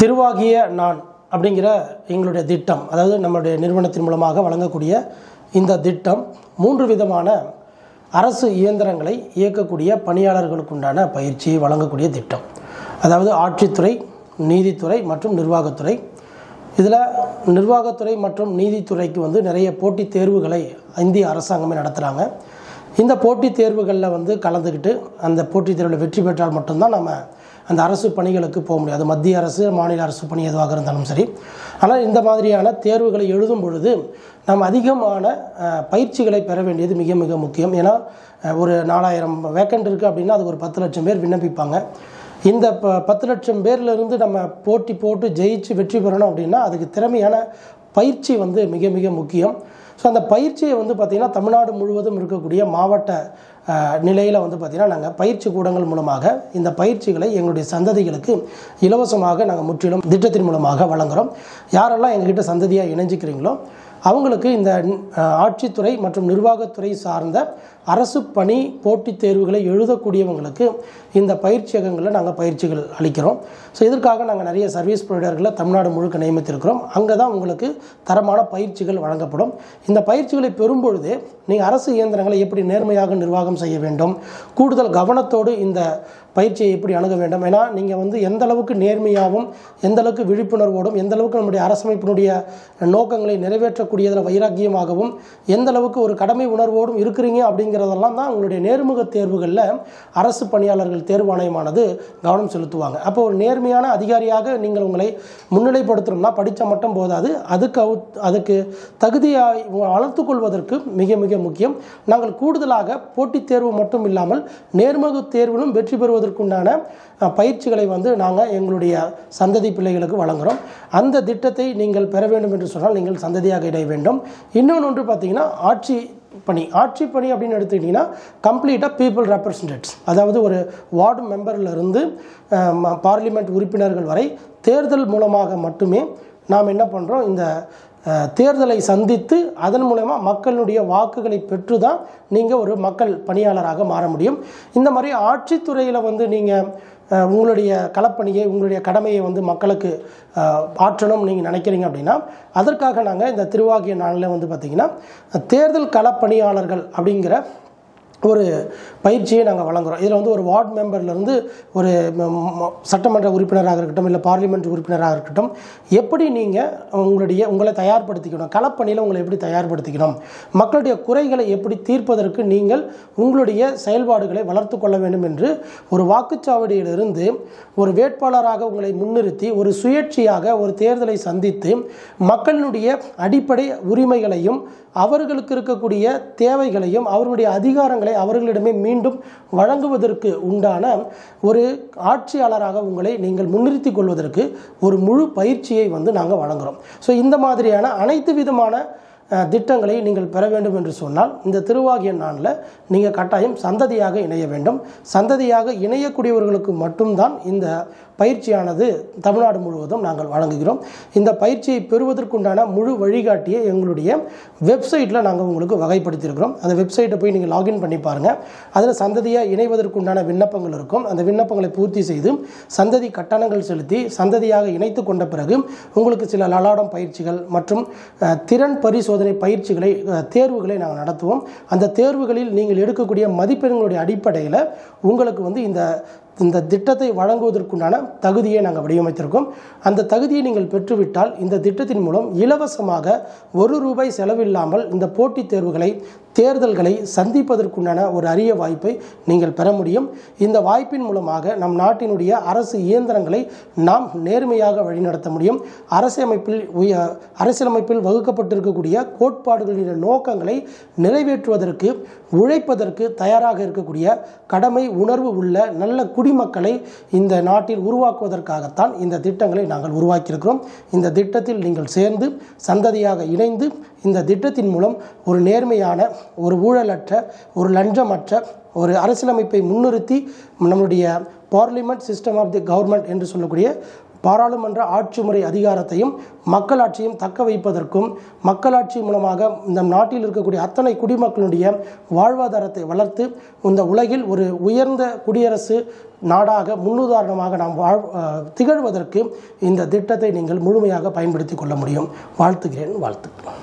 திருவாகிய நான் அப்படிங்கிற எங்களுடைய திட்டம், அதாவது நம்முடைய நிறுவனத்தின் மூலமாக வழங்கக்கூடிய இந்த திட்டம் 3 விதமான அரசு இயந்திரங்களை இயக்கக்கூடிய பணியாளர்களுக்கு உண்டான பயிற்சியை வழங்கக்கூடிய திட்டம். அதாவது ஆட்சித்துறை, நீதித்துறை மற்றும் நிர்வாகத்துறை. இதில் நிர்வாகத்துறை மற்றும் நீதித்துறைக்கு நிறைய போட்டித் தேர்வுகளை இந்திய அரசாங்கமே நடத்துகிறாங்க. இந்த போட்டித் தேர்வுகளில் கலந்துக்கிட்டு அந்த போட்டித் தேர்வில் வெற்றி பெற்றால் மட்டும்தான் நம்ம அந்த அரசு பணிகளுக்கு போக முடியும். அது மத்திய அரசு, மாநில அரசு பணி எதுவாக இருந்தாலும் சரி. ஆனால் இந்த மாதிரியான தேர்வுகளை எழுதும் பொழுது நாம் அதிகமான பயிற்சிகளை பெற வேண்டியது மிக மிக முக்கியம். ஏன்னா ஒரு 4000 வேக்கண்ட் இருக்குது அப்படின்னா அதுக்கு ஒரு 10 லட்சம் பேர் விண்ணப்பிப்பாங்க. இந்த 10 லட்சம் பேர்லேருந்து நம்ம போட்டி போட்டு ஜெயிச்சு வெற்றி பெறணும் அப்படின்னா அதுக்கு திறமையான பயிற்சி மிக மிக முக்கியம். ஸோ அந்த பயிற்சியை பார்த்திங்கன்னா தமிழ்நாடு முழுவதும் இருக்கக்கூடிய மாவட்ட நிலையில் பார்த்திங்கன்னா நாங்கள் பயிற்சி கூடங்கள் மூலமாக இந்த பயிற்சிகளை எங்களுடைய சந்ததிகளுக்கு இலவசமாக நாங்கள் முற்றிலும் திட்டத்தின் மூலமாக வழங்குகிறோம். யாரெல்லாம் எங்ககிட்ட சந்ததியாக இணைஞ்சிக்கிறீங்களோ அவங்களுக்கு இந்த ஆட்சித்துறை மற்றும் நிர்வாகத்துறை சார்ந்த அரசு பணி போட்டித் தேர்வுகளை எழுதக்கூடியவங்களுக்கு இந்த பயிற்சியகங்களில் நாங்கள் பயிற்சிகள் அளிக்கிறோம். ஸோ இதற்காக நாங்கள் நிறைய சர்வீஸ் ப்ரொவைடர்களை தமிழ்நாடு முழுக்க நியமித்திருக்கிறோம். அங்கே தான் உங்களுக்கு தரமான பயிற்சிகள் வழங்கப்படும். இந்த பயிற்சிகளை பெறும்பொழுது நீங்கள் அரசு இயந்திரங்களை எப்படி நேர்மையாக நிர்வாகம் செய்ய வேண்டும், கூடுதல் கவனத்தோடு இந்த பயிற்சியை எப்படி அணுக வேண்டும். ஏன்னா நீங்கள் எந்த அளவுக்கு நேர்மையாகவும் எந்த அளவுக்கு விழிப்புணர்வோடும் எந்த அளவுக்கு நம்முடைய அரசமைப்பினுடைய நோக்கங்களை நிறைவேற்றக்கூடியதில் வைராக்கியமாகவும் எந்த அளவுக்கு ஒரு கடமை உணர்வோடும் இருக்கிறீங்க அப்படிங்கிறதெல்லாம் தான் உங்களுடைய நேர்முக தேர்வுகளில் அரசு பணியாளர்கள் தேர்வாணையமானது கவனம் செலுத்துவாங்க. அப்போ ஒரு நேர்மையான அதிகாரியாக நீங்கள் உங்களை முன்னிலைப்படுத்தணும்னா படித்த மட்டும் போதாது, அதுக்கு தகுதியாக வளர்த்து கொள்வதற்கு மிக மிக முக்கியம். நாங்கள் கூடுதலாக போட்டித் தேர்வு மட்டும் இல்லாமல் நேர்முக தேர்விலும் வெற்றி பெறுவதற்குண்டான பயிற்சிகளை நாங்கள் எங்களுடைய சந்ததி பிள்ளைகளுக்கு வழங்குகிறோம். அந்த திட்டத்தை நீங்கள் பெற வேண்டும் என்று சொன்னால் நீங்கள் சந்ததியாக இணைய வேண்டும். இன்னொன்று பார்த்தீங்கன்னா ஆட்சி பணி அப்படின்னு எடுத்துக்கிட்டிங்கன்னா கம்ப்ளீட்டாக பீப்புள் ரெப்ரசன்டேட்டிவ்ஸ், அதாவது ஒரு வார்டு மெம்பர்லேருந்து பார்லிமெண்ட் உறுப்பினர்கள் வரை தேர்தல் மூலமாக மட்டுமே நாம் என்ன பண்ணுறோம், இந்த தேர்தலை சந்தித்து அதன் மூலமா மக்களுடைய வாக்குகளை பெற்று தான் நீங்கள் ஒரு மக்கள் பணியாளராக மாற முடியும். இந்த மாதிரி ஆட்சித்துறையில் நீங்கள் உங்களுடைய களப்பணியை, உங்களுடைய கடமையை மக்களுக்கு ஆற்றணும் நீங்கள் நினைக்கிறீங்க அப்படின்னா அதற்காக நாங்கள் இந்த திருவாகிய நாளில் பார்த்திங்கன்னா தேர்தல் களப்பணியாளர்கள் அப்படிங்கிற ஒரு பயிற்சியை நாங்கள் வழங்குகிறோம். இதில் ஒரு வார்டு மெம்பர்லேருந்து ஒரு சட்டமன்ற உறுப்பினராக இருக்கட்டும், இல்லை பார்லிமெண்ட் உறுப்பினராக இருக்கட்டும், எப்படி நீங்கள் உங்களை தயார்படுத்திக்கணும், களப்பணியில் உங்களை எப்படி தயார்படுத்திக்கணும், மக்களுடைய குறைகளை எப்படி தீர்ப்பதற்கு நீங்கள் உங்களுடைய செயல்பாடுகளை வளர்த்து கொள்ள வேண்டும் என்று ஒரு வாக்குச்சாவடியிலிருந்து ஒரு வேட்பாளராக உங்களை முன்னிறுத்தி ஒரு சுயேட்சையாக ஒரு தேர்தலை சந்தித்து மக்களினுடைய அடிப்படை உரிமைகளையும் அவர்களுக்கு இருக்கக்கூடிய தேவைகளையும் அவர்களுடைய அதிகாரங்களை அவர்களிடமே மீண்டும் வழங்குவதற்கு உண்டான ஒரு ஆட்சியாளராக உங்களை நீங்கள் முன்னிறுத்திக் கொள்வதற்கு ஒரு முழு பயிற்சியை நாங்கள் வழங்குகிறோம். ஸோ இந்த மாதிரியான அனைத்து விதமான திட்டங்களை நீங்கள் பெற வேண்டும் என்று சொன்னால் இந்த திருவாகிய நாளில் நீங்கள் கட்டாயம் சந்ததியாக இணைய வேண்டும். சந்ததியாக இணையக்கூடியவர்களுக்கு மட்டும்தான் இந்த பயிற்சியானது தமிழ்நாடு முழுவதும் நாங்கள் வழங்குகிறோம். இந்த பயிற்சியை பெறுவதற்குண்டான முழு வழிகாட்டியை எங்களுடைய வெப்சைட்டில் நாங்கள் உங்களுக்கு வகைப்படுத்தியிருக்கிறோம். அந்த வெப்சைட்டை போய் நீங்கள் லாகின் பண்ணி பாருங்கள். அதில் சந்ததியாக இணைவதற்குண்டான விண்ணப்பங்கள் இருக்கும். அந்த விண்ணப்பங்களை பூர்த்தி செய்து சந்ததி கட்டணங்கள் செலுத்தி சந்ததியாக இணைத்து கொண்ட பிறகு உங்களுக்கு சில லலாடம் பயிற்சிகள் மற்றும் திறன் பரிசோதனை பயிற்சிகளை தேர்வுகளை நாங்கள் நடத்துவோம். அந்த தேர்வுகளில் நீங்கள் எடுக்கக்கூடிய மதிப்பெண்களுடைய அடிப்படையில் உங்களுக்கு இந்த திட்டத்தை வழங்குவதற்குண்டான தகுதியை நாங்கள் வடிவமைத்திருக்கோம். அந்த தகுதியை நீங்கள் பெற்றுவிட்டால் இந்த திட்டத்தின் மூலம் இலவசமாக ₹1 செலவில்லாமல் இந்த போட்டித் தேர்தல்களை சந்திப்பதற்குண்டான ஒரு அரிய வாய்ப்பை நீங்கள் பெற முடியும். இந்த வாய்ப்பின் மூலமாக நம் நாட்டினுடைய அரசு இயந்திரங்களை நாம் நேர்மையாக வழிநடத்த முடியும். அரசியலமைப்பில் வகுக்கப்பட்டிருக்கக்கூடிய கோட்பாடுகளின் நோக்கங்களை நிறைவேற்றுவதற்கு உழைப்பதற்கு தயாராக இருக்கக்கூடிய கடமை உணர்வு உள்ள நல்ல குடிமக்களை இந்த நாட்டில் உருவாக்குவதற்காகத்தான் இந்த திட்டங்களை நாங்கள் உருவாக்கியிருக்கிறோம். இந்த திட்டத்தில் நீங்கள் சேர்ந்து சந்ததியாக இணைந்து இந்த திட்டத்தின் மூலம் ஒரு நேர்மையான, ஒரு ஊழலற்ற, ஒரு லஞ்சமற்ற ஒரு அரசியலமைப்பை முன்னிறுத்தி நம்முடைய parliament system of the government என்று சொல்லக்கூடிய பாராளுமன்ற ஆட்சி முறை அதிகாரத்தையும் மக்களாட்சியும் தக்க வைப்பதற்கும் மக்களாட்சி மூலமாக இந்த நாட்டில் இருக்கக்கூடிய அத்தனை குடிமக்களுடைய வாழ்வாதாரத்தை வளர்த்து இந்த உலகில் ஒரு உயர்ந்த குடியரசு நாடாக முன்னுதாரணமாக நாம் திகழ்வதற்கு இந்த திட்டத்தை நீங்கள் முழுமையாக பயன்படுத்தி கொள்ள முடியும். வாழ்த்துகிறேன். வாழ்த்து.